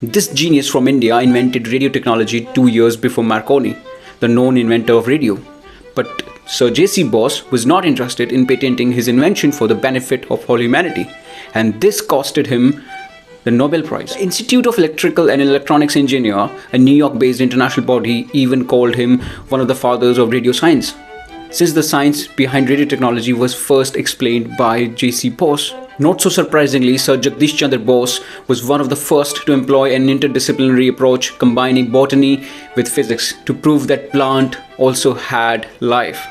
This genius from India invented radio technology 2 years before Marconi, the known inventor of radio. But Sir J.C. Bose was not interested in patenting his invention for the benefit of all humanity, and this costed him the Nobel Prize. The Institute of Electrical and Electronics Engineer, a New York-based international body, even called him one of the fathers of radio science, since the science behind radio technology was first explained by J.C. Bose. Not so surprisingly, Sir Jagadish Chandra Bose was one of the first to employ an interdisciplinary approach combining botany with physics to prove that plant also had life.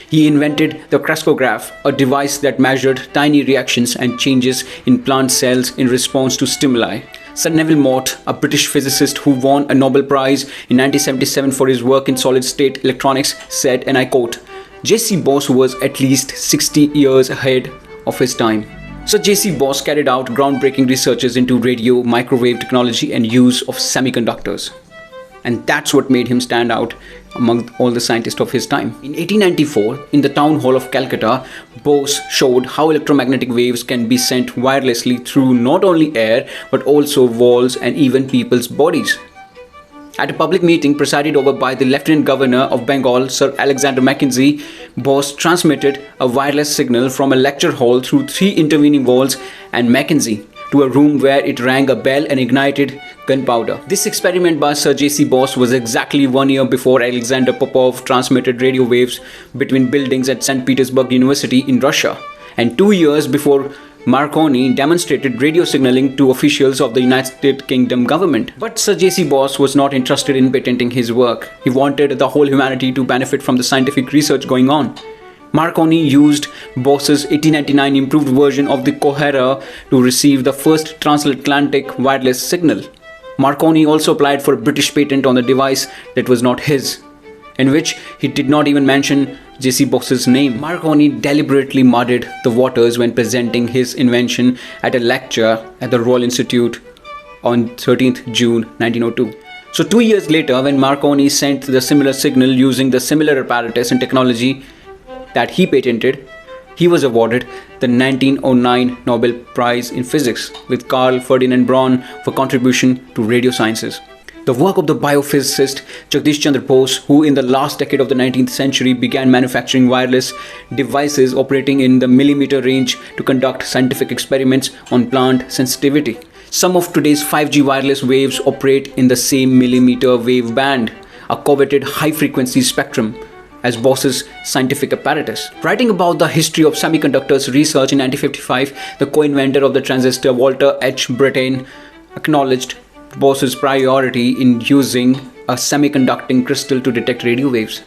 He invented the crescograph, a device that measured tiny reactions and changes in plant cells in response to stimuli. Sir Neville Mott, a British physicist who won a Nobel Prize in 1977 for his work in solid-state electronics, said, and I quote, "J.C. Bose was at least 60 years ahead of his time." So J.C. Bose carried out groundbreaking researches into radio, microwave technology and use of semiconductors. And that's what made him stand out among all the scientists of his time. In 1894, in the Town Hall of Calcutta, Bose showed how electromagnetic waves can be sent wirelessly through not only air but also walls and even people's bodies. At a public meeting presided over by the Lieutenant Governor of Bengal, Sir Alexander Mackenzie, Bose transmitted a wireless signal from a lecture hall through 3 intervening walls and Mackenzie to a room where it rang a bell and ignited gunpowder. This experiment by Sir J.C. Bose was exactly 1 year before Alexander Popov transmitted radio waves between buildings at St. Petersburg University in Russia, and 2 years before Marconi demonstrated radio signaling to officials of the United Kingdom government. But Sir J.C. Bose was not interested in patenting his work. He wanted the whole humanity to benefit from the scientific research going on. Marconi used Bose's 1899 improved version of the coherer to receive the first transatlantic wireless signal. Marconi also applied for a British patent on the device that was not his, in which he did not even mention J.C. Bose's name. Marconi deliberately muddied the waters when presenting his invention at a lecture at the Royal Institute on 13th June 1902. So 2 years later, when Marconi sent the similar signal using the similar apparatus and technology that he patented, he was awarded the 1909 Nobel Prize in Physics with Carl Ferdinand Braun for contribution to radio sciences. The work of the biophysicist Jagadish Chandra Bose, who in the last decade of the 19th century began manufacturing wireless devices operating in the millimeter range to conduct scientific experiments on plant sensitivity. Some of today's 5G wireless waves operate in the same millimeter wave band, a coveted high-frequency spectrum, as Bose's scientific apparatus. Writing about the history of semiconductors research in 1955, the co-inventor of the transistor Walter H. Brattain acknowledged Bose's priority in using a semiconducting crystal to detect radio waves.